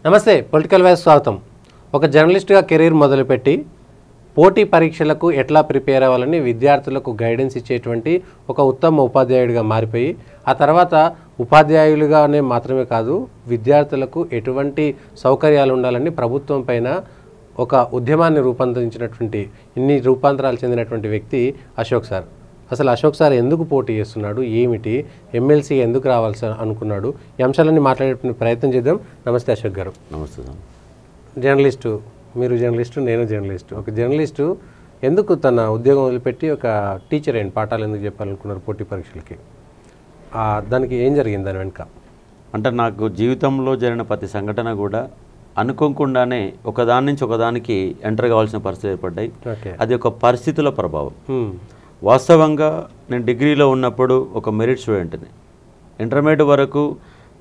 నమస్తే political vice స్వాగతం. ఒక జర్నలిస్ట్గా కెరీర్ మొదలుపెట్టి పోటీ పరీక్షలకు ఎట్లా ప్రిపేర్ అవ్వాలని విద్యార్థులకు గైడెన్స్ ఇచ్చేటువంటి ఒక ఉత్తమ ఉపాధ్యాయుడిగా మారిపోయి ఆ తర్వాత ఉపాధ్యాయులుగానే మాత్రమే కాదు విద్యార్థులకు ఎటువంటి సౌకర్యాలు ఉండాలని ప్రభుత్వం పైన ఒక ఉద్యమాన్ని రూపొందించినటువంటి ఇన్ని రూపాంతరాలు చెందినటువంటి వ్యక్తి అశోక్ సార్. అసలు అశోక్ సార్ ఎందుకు పోటీ చేస్తున్నాడు, ఏమిటి, ఎమ్మెల్సీ ఎందుకు రావాల్సి అనుకున్నాడు, ఈ అంశాలన్నీ మాట్లాడే ప్రయత్నం చేద్దాం. నమస్తే అశోక్ గారు. నమస్తే. జర్నలిస్టు, మీరు జర్నలిస్టు, నేను జర్నలిస్టు. ఒక జర్నలిస్టు ఎందుకు తన ఉద్యోగం వదిలిపెట్టి ఒక టీచర్ అయిన పాఠాలు ఎందుకు చెప్పాలనుకున్నారు పోటీ పరీక్షలకి? దానికి ఏం జరిగింది దాని వెనుక? అంటే నాకు జీవితంలో జరిగిన ప్రతి సంఘటన కూడా అనుకోకుండానే ఒకదాని నుంచి ఒకదానికి ఎంటర్ కావాల్సిన పరిస్థితి ఏర్పడ్డాయి. అది ఒక పరిస్థితుల ప్రభావం. వాస్తవంగా నేను డిగ్రీలో ఉన్నప్పుడు ఒక మెరిట్ స్టూడెంట్ని. ఇంటర్మీడియట్ వరకు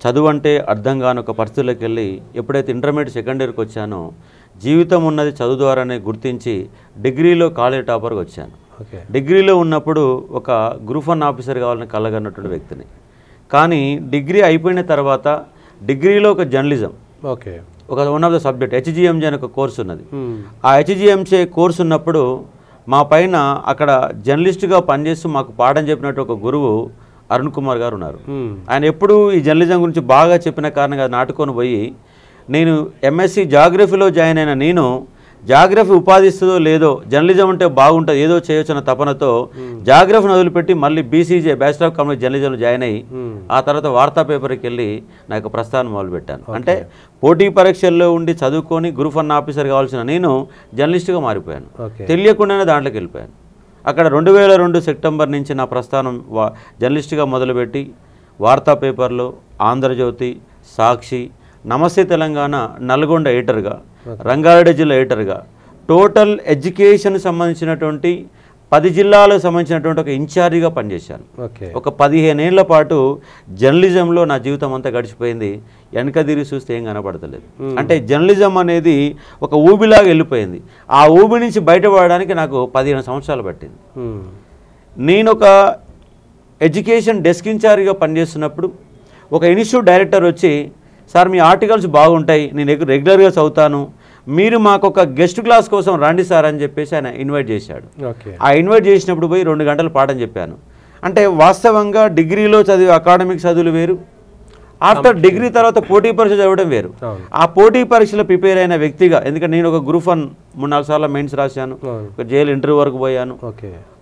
చదువు అంటే అర్థం కాని ఒక పరిస్థితుల్లోకి వెళ్ళి ఎప్పుడైతే ఇంటర్మీడియట్ సెకండ్ ఇయర్కి వచ్చానో జీవితం ఉన్నది చదువు ద్వారానే గుర్తించి డిగ్రీలో కాలేజ్ టాపర్కి వచ్చాను. డిగ్రీలో ఉన్నప్పుడు ఒక గ్రూప్ 1 ఆఫీసర్ కావాలని కలగన్నటువంటి వ్యక్తిని. కానీ డిగ్రీ అయిపోయిన తర్వాత డిగ్రీలో ఒక జర్నలిజం ఒక వన్ ఆఫ్ ద సబ్జెక్ట్ హెచ్జిఎంజే అనే ఒక కోర్సు ఉన్నది. ఆ హెచ్జిఎంజే కోర్సు ఉన్నప్పుడు మా పైన అక్కడ జర్నలిస్ట్గా పనిచేస్తూ మాకు పాఠం చెప్పినట్టు ఒక గురువు అరుణ్ కుమార్ గారు ఉన్నారు. ఆయన ఎప్పుడూ ఈ జర్నలిజం గురించి బాగా చెప్పిన కారణంగా నాటుకొని పోయి నేను ఎంఎస్సి జాగ్రఫీలో జాయిన్ అయిన నేను జాగ్రఫీ ఉపాధిస్తుందో లేదో జర్నలిజం అంటే బాగుంటుంది ఏదో చేయొచ్చు అన్న తపనతో జాగ్రఫీని వదిలిపెట్టి మళ్ళీ బీసీజే బ్యాచిలర్ ఆఫ్ కామర్స్ జర్నలిజంలో జాయిన్ అయ్యి ఆ తర్వాత వార్తా పేపర్కి వెళ్ళి నా యొక్క ప్రస్థానం మొదలుపెట్టాను. అంటే పోటీ పరీక్షల్లో ఉండి చదువుకొని గ్రూప్ 1 ఆఫీసర్ కావాల్సిన నేను జర్నలిస్ట్గా మారిపోయాను. తెలియకుండానే దాంట్లోకి వెళ్ళిపోయాను. అక్కడ 2002 సెప్టెంబర్ నుంచి నా ప్రస్థానం జర్నలిస్ట్గా మొదలుపెట్టి వార్తా పేపర్లో ఆంధ్రజ్యోతి, సాక్షి, నమస్తే తెలంగాణ, నల్గొండ ఎడిటర్గా, రంగారెడ్డి జిల్లా ఎడిటర్గా, టోటల్ ఎడ్యుకేషన్ సంబంధించినటువంటి 10 జిల్లాలకు సంబంధించినటువంటి ఒక ఇన్ఛార్జిగా పనిచేశాను. ఒక 15 ఏళ్ల పాటు జర్నలిజంలో నా జీవితం అంతా గడిచిపోయింది. వెనక తిరిగి చూస్తే ఏం కనపడతలేదు. అంటే జర్నలిజం అనేది ఒక ఊబిలాగా వెళ్ళిపోయింది. ఆ ఊబి నుంచి బయటపడడానికి నాకు 15 సంవత్సరాలు పట్టింది. నేను ఒక ఎడ్యుకేషన్ డెస్క్ ఇన్ఛార్జిగా పనిచేస్తున్నప్పుడు ఒక ఇన్స్టిట్యూట్ డైరెక్టర్ వచ్చి, సార్ మీ ఆర్టికల్స్ బాగుంటాయి, నేను రెగ్యులర్గా చదువుతాను, మీరు మాకు ఒక గెస్ట్ క్లాస్ కోసం రండి సార్ అని చెప్పేసి ఆయన ఇన్వైట్ చేశాడు. ఆ ఇన్వైట్ చేసినప్పుడు పోయి 2 గంటలు పాఠం చెప్పాను. అంటే వాస్తవంగా డిగ్రీలో చదివే అకాడమిక్ చదువులు వేరు, ఆఫ్టర్ డిగ్రీ తర్వాత పోటీ పరీక్ష చదవడం వేరు. ఆ పోటీ పరీక్షలో ప్రిపేర్ అయిన వ్యక్తిగా, ఎందుకంటే నేను ఒక గ్రూప్ 1 3-4 సార్లు మెయిన్స్ రాశాను, ఒక జైలు ఇంటర్వ్యూ వరకు పోయాను,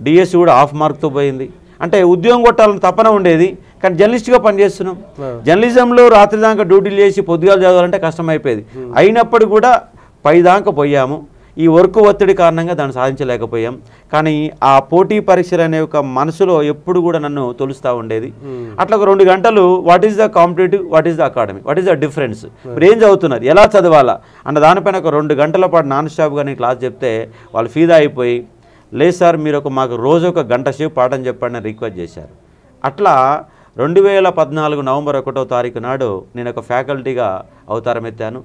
డిఎస్సి కూడా హాఫ్ మార్క్తో పోయింది. అంటే ఉద్యోగం కొట్టాలని తపన ఉండేది, కానీ జర్నలిస్ట్గా పనిచేస్తున్నాం. జర్నలిజంలో రాత్రి దాకా డ్యూటీలు చేసి పొద్దుగాలు చదవాలంటే కష్టమైపోయేది. అయినప్పుడు కూడా పైదాకా పోయాము. ఈ వర్క్ ఒత్తిడి కారణంగా దాన్ని సాధించలేకపోయాం. కానీ ఆ పోటీ పరీక్షలు అనే ఒక మనసులో ఎప్పుడు కూడా నన్ను తొలుస్తూ ఉండేది. అట్లా ఒక 2 గంటలు what is the competitive, what is the academic, what is the difference, ఇప్పుడు ఏం చదువుతున్నారు, ఎలా చదవాలా అన్న దానిపైన ఒక 2 గంటల పాటు నాన్ స్టాప్గా నేను క్లాస్ చెప్తే వాళ్ళు ఫీదా అయిపోయి, లేదు సార్ మీరు మాకు రోజు 1 గంట సేపు పాఠం చెప్పండి అని రిక్వెస్ట్ చేశారు. అట్లా 2014 నవంబర్ 1వ తారీఖు నాడు నేను ఒక ఫ్యాకల్టీగా అవతారం ఎత్తాను.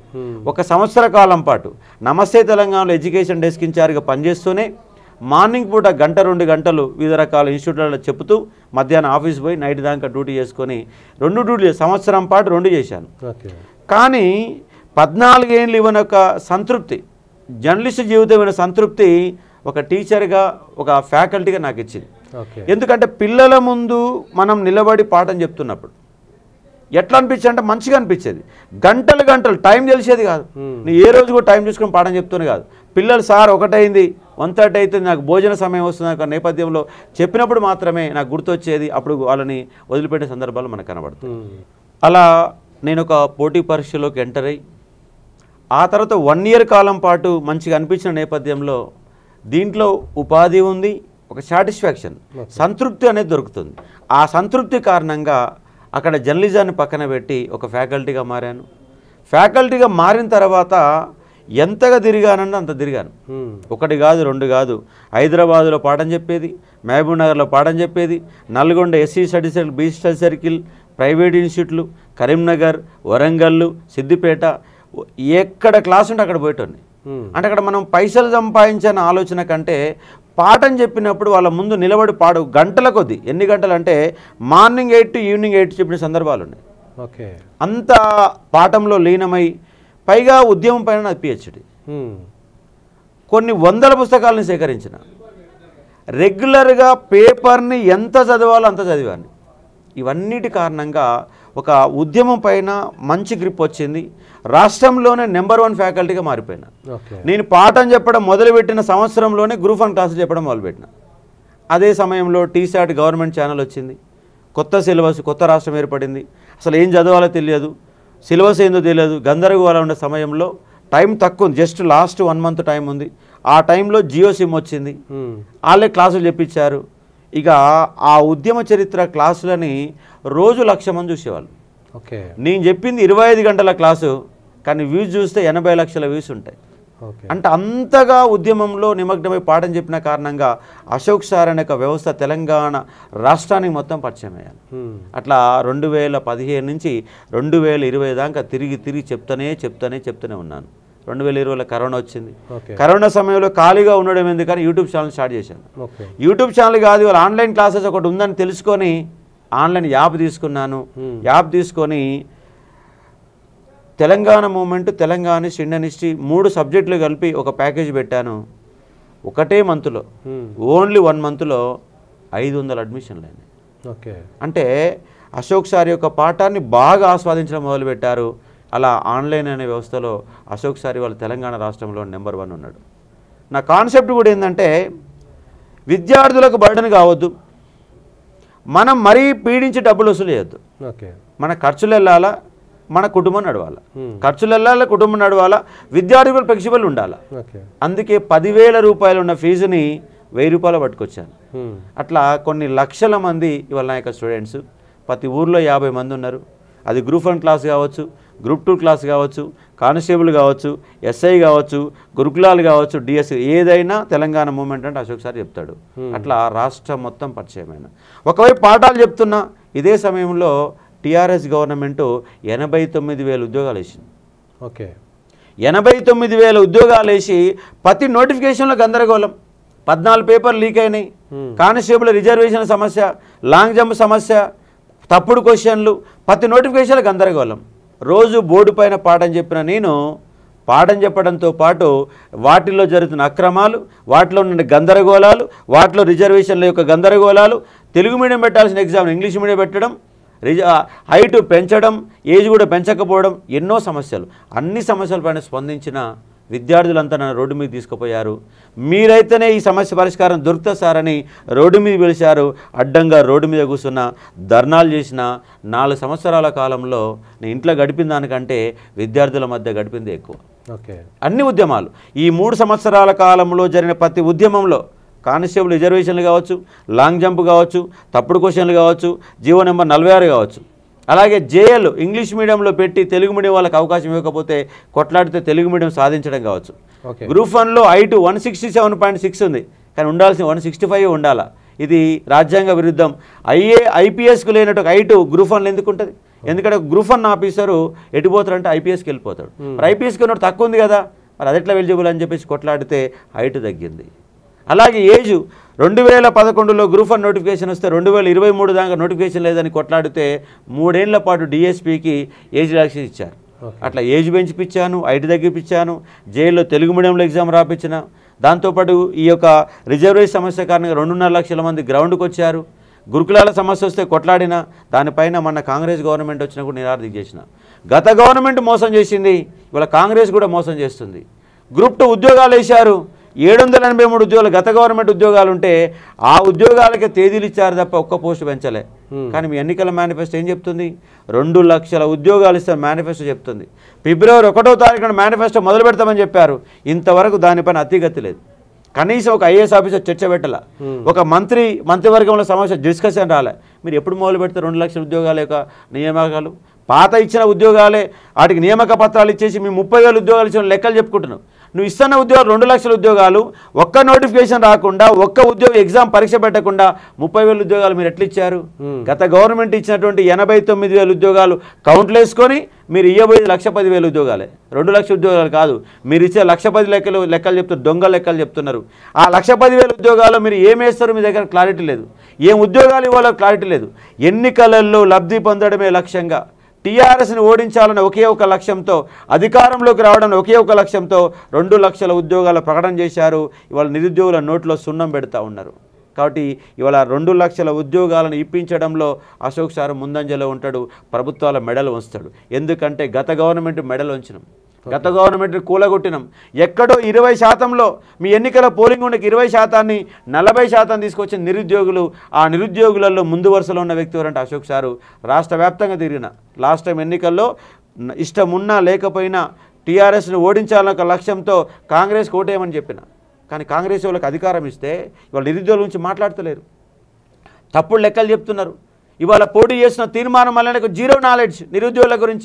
1 సంవత్సర కాలం పాటు నమస్తే తెలంగాణలో ఎడ్యుకేషన్ డెస్క్ ఇన్ఛార్జిగా పనిచేస్తూనే మార్నింగ్ పూట 1-2 గంటలు వివిధ రకాల ఇన్స్టిట్యూట్లలో చెప్తూ మధ్యాహ్నం ఆఫీస్ పోయి నైట్ దాకా డ్యూటీ చేసుకొని 2 డ్యూటీలు సంవత్సరం పాటు 2 చేశాను. కానీ 14 ఏళ్ళు ఇవ్వని ఒక సంతృప్తి, జర్నలిస్ట్ జీవితమైన సంతృప్తి ఒక టీచర్గా, ఒక ఫ్యాకల్టీగా నాకు ఇచ్చింది. ఎందుకంటే పిల్లల ముందు మనం నిలబడి పాఠం చెప్తున్నప్పుడు ఎట్లా అనిపించేది అంటే మంచిగా అనిపించేది. గంటలు టైం తెలిసేది కాదు. నేను ఏ రోజు కూడా టైం చూసుకొని పాఠం చెప్తూనే కాదు. పిల్లలు సార్ 1 అయింది 1:30 అవుతుంది, నాకు భోజన సమయం వస్తుంది ఒక నేపథ్యంలో చెప్పినప్పుడు మాత్రమే నాకు గుర్తొచ్చేది. అప్పుడు వాళ్ళని వదిలిపెట్టే సందర్భాలు మనకు కనబడుతుంది. అలా నేను ఒక పోటీ పరీక్షలోకి ఎంటర్ అయ్యి ఆ తర్వాత 1 ఇయర్ కాలం పాటు మంచిగా అనిపించిన నేపథ్యంలో దీంట్లో ఉపాధి ఉంది, ఒక సాటిస్ఫాక్షన్, సంతృప్తి అనేది దొరుకుతుంది. ఆ సంతృప్తి కారణంగా అక్కడ జర్నలిజాన్ని పక్కన పెట్టి ఒక ఫ్యాకల్టీగా మారాను. ఫ్యాకల్టీగా మారిన తర్వాత ఎంతగా తిరిగానంటే అంత తిరిగాను. 1 కాదు 2 కాదు. హైదరాబాద్లో పాఠం చెప్పేది, మహబూబ్ నగర్లో పాఠం చెప్పేది, Nalgonda SC study circle, BC study circle, private ఇన్స్టిట్యూట్లు, కరీంనగర్, వరంగల్, సిద్దిపేట, ఎక్కడ క్లాస్ ఉంటే అక్కడ పోయేటోని. అంటే అక్కడ మనం పైసలు సంపాదించిన ఆలోచన కంటే పాఠం చెప్పినప్పుడు వాళ్ళ ముందు నిలబడి గంటల కొద్దీ, ఎన్ని గంటలు అంటే మార్నింగ్ 8 to ఈవినింగ్ 8 చెప్పిన సందర్భాలు ఉన్నాయి. అంత పాఠంలో లీనమై పైగా ఉద్యమం పైన నాది పిహెచ్డి. కొన్ని వందల పుస్తకాలను సేకరించిన, రెగ్యులర్గా పేపర్ని ఎంత చదవాలో అంత చదివాను. ఇవన్నిటి కారణంగా ఒక ఉద్యమం పైన మంచి గ్రిప్ వచ్చింది. రాష్ట్రంలోనే నెంబర్ 1 ఫ్యాకల్టీగా మారిపోయినా. నేను పాఠం చెప్పడం మొదలుపెట్టిన సంవత్సరంలోనే గ్రూప్ 1 క్లాసులు చెప్పడం మొదలుపెట్టిన. అదే సమయంలో టీసాట్ గవర్నమెంట్ ఛానల్ వచ్చింది, కొత్త సిలబస్, కొత్త రాష్ట్రం ఏర్పడింది, అసలు ఏం చదవాలో తెలియదు, సిలబస్ ఏందో తెలియదు, గందరగోళం ఉండే సమయంలో టైం తక్కువ ఉంది, జస్ట్ లాస్ట్ 1 మంత్ టైం ఉంది. ఆ టైంలో జియో సిమ్ వచ్చింది, వాళ్ళే క్లాసులు చెప్పించారు. ఇక ఆ ఉద్యమ చరిత్ర క్లాసులని రోజు 1,00,000 మంది చూసేవాళ్ళు. నేను చెప్పింది 25 గంటల క్లాసు, కానీ వ్యూస్ చూస్తే 80 లక్షల వ్యూస్ ఉంటాయి. అంటే అంతగా ఉద్యమంలో నిమగ్నమై పాఠం చెప్పిన కారణంగా అశోక్ సార్ అనే ఒక వ్యవస్థ తెలంగాణ రాష్ట్రానికి మొత్తం పరిచయం అయ్యాను. అట్లా 2015 నుంచి 2020 దాకా తిరిగి చెప్తూనే ఉన్నాను. 2020లో కరోనా వచ్చింది. కరోనా సమయంలో ఖాళీగా ఉండడం ఎందుకని యూట్యూబ్ ఛానల్ స్టార్ట్ చేశాను. యూట్యూబ్ ఛానల్ కాదు, వాళ్ళ ఆన్లైన్ క్లాసెస్ ఒకటి ఉందని తెలుసుకొని ఆన్లైన్ యాప్ తీసుకున్నాను. యాప్ తీసుకొని తెలంగాణ మూమెంట్, తెలంగాణిస్ట్, ఇండియన్ హిస్టరీ 3 సబ్జెక్టులు కలిపి ఒక ప్యాకేజ్ పెట్టాను. ఒకటే మంత్లో, ఓన్లీ 1 మంత్లో 500 అడ్మిషన్లు అయినాయి. అంటే అశోక్ సార్ యొక్క పాఠాన్ని బాగా ఆస్వాదించడం మొదలుపెట్టారు. అలా ఆన్లైన్ అనే వ్యవస్థలో అశోక్ సార్ వాళ్ళ తెలంగాణ రాష్ట్రంలో నెంబర్ 1 ఉన్నాడు. నా కాన్సెప్ట్ కూడా ఏంటంటే విద్యార్థులకు బర్డెన్ కావద్దు, మనం మరీ పీడించి డబ్బులు వసూలు చేయొద్దు. మన ఖర్చులు వెళ్ళాలా, మన కుటుంబం నడవాలా, ఖర్చులు వెళ్ళాలా, కుటుంబం నడవాలా, విద్యార్థులు ఫ్లెక్సిబుల్ ఉండాలా. అందుకే 10,000 రూపాయలు ఉన్న ఫీజుని 1000 రూపాయలు పట్టుకొచ్చాను. అట్లా కొన్ని లక్షల మంది ఇవాళ నా యొక్క స్టూడెంట్స్, ప్రతి ఊర్లో 50 మంది ఉన్నారు. అది గ్రూప్ 1 క్లాస్ కావచ్చు, గ్రూప్ 2 క్లాస్ కావచ్చు, కానిస్టేబుల్ కావచ్చు, ఎస్ఐ కావచ్చు, గురుకులాలు కావచ్చు, డిఎస్సి, ఏదైనా తెలంగాణ మూమెంట్ అంటే అశోక్ సార్ చెప్తాడు. అట్లా రాష్ట్రం మొత్తం పరిచయమైన. ఒకవైపు పాఠాలు చెప్తున్నా, ఇదే సమయంలో టీఆర్ఎస్ గవర్నమెంట్ 89,000 ఉద్యోగాలు వేసింది. 89,000 ఉద్యోగాలు వేసి ప్రతి నోటిఫికేషన్లో గందరగోళం. 14 పేపర్లు లీక్ అయినాయి. కానిస్టేబుల్ రిజర్వేషన్ సమస్య, లాంగ్ జంప్ సమస్య, తప్పుడు క్వశ్చన్లు, ప్రతి నోటిఫికేషన్లో గందరగోళం. రోజు బోర్డు పైన పాఠం చెప్పిన నేను, పాఠం చెప్పడంతో పాటు వాటిల్లో జరుగుతున్న అక్రమాలు, వాటిలో ఉన్న గందరగోళాలు, వాటిలో రిజర్వేషన్ల యొక్క గందరగోళాలు, తెలుగు మీడియం పెట్టాల్సిన ఎగ్జామ్ ఇంగ్లీష్ మీడియం పెట్టడం, హైట్ పెంచడం, ఏజ్ కూడా పెంచకపోవడం, ఎన్నో సమస్యలు. అన్ని సమస్యలపైన స్పందించిన విద్యార్థులంతా నన్ను రోడ్డు మీద తీసుకుపోయారు. మీరైతేనే ఈ సమస్య పరిష్కారం దొరుకుతుంది సార్ అని రోడ్డు మీద పిలిచారు. అడ్డంగా రోడ్డు మీద కూర్చున్న, ధర్నాలు చేసిన 4 సంవత్సరాల కాలంలో నేను ఇంట్లో గడిపిన దానికంటే విద్యార్థుల మధ్య గడిపింది ఎక్కువ. అన్ని ఉద్యమాలు, ఈ 3 సంవత్సరాల కాలంలో జరిగిన ప్రతి ఉద్యమంలో కానిస్టేబుల్ రిజర్వేషన్లు కావచ్చు, లాంగ్ జంప్ కావచ్చు, తప్పుడు క్వశ్చన్లు కావచ్చు, జీవో నెంబర్ 46 కావచ్చు, అలాగే జేఎల్ ఇంగ్లీష్ మీడియంలో పెట్టి తెలుగు మీడియం వాళ్ళకి అవకాశం ఇవ్వకపోతే కొట్లాడితే తెలుగు మీడియం సాధించడం కావచ్చు. గ్రూప్ 1లో హైట్ 167.6 ఉంది, కానీ ఉండాల్సిన 165 ఉండాలా. ఇది రాజ్యాంగ విరుద్ధం. ఐపీఎస్కు లేనట్టు హైట్ గ్రూప్ 1లో ఎందుకు ఉంటుంది? ఎందుకంటే గ్రూప్ 1 ఆఫీసరు ఎటుపోతారంటే ఐపీఎస్కి వెళ్ళిపోతాడు. మరి ఐపీఎస్కి ఉన్నట్టు తక్కువ ఉంది కదా, మరి అది ఎట్లా ఎలిజిబుల్ అని చెప్పేసి కొట్లాడితే హైట్ తగ్గింది. అలాగే ఏజ్ 2011లో గ్రూప్ 1 నోటిఫికేషన్ వస్తే 2023 దాకా నోటిఫికేషన్ లేదని కొట్లాడితే 3 ఏళ్ల పాటు డిఎస్పీకి ఏజ్ రిలాక్సేషన్ ఇచ్చారు. అట్లా ఏజ్ పెంచిపించాను, హైట్ తగ్గిపించాను, జైల్లో తెలుగు మీడియంలో ఎగ్జామ్ రాపించిన. దాంతోపాటు ఈ యొక్క రిజర్వేషన్ సమస్య కారణంగా 2.5 లక్షల మంది గ్రౌండ్కి వచ్చారు. గురుకులాల సమస్య వస్తే కొట్లాడిన, దానిపైన మన కాంగ్రెస్ గవర్నమెంట్ వచ్చినా కూడా నిరాదరణ చేసిన. గత గవర్నమెంట్ మోసం చేసింది, ఇవాళ కాంగ్రెస్ కూడా మోసం చేస్తుంది. గ్రూప్ 2 ఉద్యోగాలు వేశారు, 783 ఉద్యోగాలు గత గవర్నమెంట్ ఉద్యోగాలు ఉంటే ఆ ఉద్యోగాలకే తేదీలు ఇచ్చారు తప్ప ఒక్క పోస్టు పెంచలే. కానీ మీ ఎన్నికల మేనిఫెస్టో ఏం చెప్తుంది? 2 లక్షల ఉద్యోగాలు ఇస్తారు మేనిఫెస్టో చెప్తుంది. ఫిబ్రవరి 1వ తారీఖున మేనిఫెస్టో మొదలు పెడతామని చెప్పారు. ఇంతవరకు దానిపైన అతిగతి లేదు. కనీసం ఒక ఐఏఎస్ ఆఫీసర్ చర్చ పెట్టాల, ఒక మంత్రివర్గంలో సమస్య డిస్కషన్ రాలే. మీరు ఎప్పుడు మొదలు పెడితే 2 లక్షల ఉద్యోగాల యొక్క నియామకాలు? పాత ఇచ్చిన ఉద్యోగాలే, వాటికి నియామక పత్రాలు ఇచ్చేసి మీ 30,000 ఉద్యోగాలు ఇచ్చిన లెక్కలు చెప్పుకుంటున్నావు. నువ్వు ఇస్తున్న ఉద్యోగాలు 2 లక్షల ఉద్యోగాలు, ఒక్క నోటిఫికేషన్ రాకుండా, ఒక్క ఉద్యోగం ఎగ్జామ్ పరీక్ష పెట్టకుండా 30,000 ఉద్యోగాలు మీరు ఎట్లా ఇచ్చారు? గత గవర్నమెంట్ ఇచ్చినటువంటి 89,000 ఉద్యోగాలు కౌంట్లు వేసుకొని మీరు ఇవ్వబోయేది 1,10,000 ఉద్యోగాలే, 2 లక్షల ఉద్యోగాలు కాదు. మీరు ఇచ్చే 1,10,000 లెక్కలు చెప్తారు, దొంగ లెక్కలు చెప్తున్నారు. ఆ 1,10,000 ఉద్యోగాలు మీరు ఏం వేస్తారో మీ దగ్గర క్లారిటీ లేదు, ఏం ఉద్యోగాలు ఇవ్వాలో క్లారిటీ లేదు. ఎన్నికలలో లబ్ధి పొందడమే లక్ష్యంగా టీఆర్ఎస్ని ఓడించాలని ఒకే ఒక లక్ష్యంతో, అధికారంలోకి రావడం ఒకే ఒక లక్ష్యంతో 2 లక్షల ఉద్యోగాల ప్రకటన చేశారు. ఇవాళ నిరుద్యోగుల నోట్లో సున్నం పెడతా ఉన్నారు. కాబట్టి ఇవాళ 2 లక్షల ఉద్యోగాలను ఇప్పించడంలో అశోక్ సార్ ముందంజలో ఉంటాడు, ప్రభుత్వాల మెడలు ఉంచుతాడు. ఎందుకంటే గత గవర్నమెంట్ మెడలు ఉంచినాం, గత గవర్నమెంట్ కూలగొట్టినాం. ఎక్కడో 20%లో మీ ఎన్నికల పోలింగ్ ఉండకి 20%ని 40% తీసుకొచ్చిన నిరుద్యోగులు, ఆ నిరుద్యోగులలో ముందు వరుసలో ఉన్న వ్యక్తి ఎవరంటే అశోక్ సారు. రాష్ట్ర వ్యాప్తంగా తిరిగిన లాస్ట్ టైం ఎన్నికల్లో ఇష్టమున్నా లేకపోయినా టీఆర్ఎస్ను ఓడించాలన్న ఒక లక్ష్యంతో కాంగ్రెస్కి ఓటేయమని చెప్పిన. కానీ కాంగ్రెస్ వాళ్ళకి అధికారం ఇస్తే ఇవాళ నిరుద్యోగుల గురించి మాట్లాడతలేరు, తప్పుడు లెక్కలు చెప్తున్నారు. ఇవాళ పోటీ చేసిన తీర్మానం వల్ల 0 నాలెడ్జ్ నిరుద్యోగుల గురించి.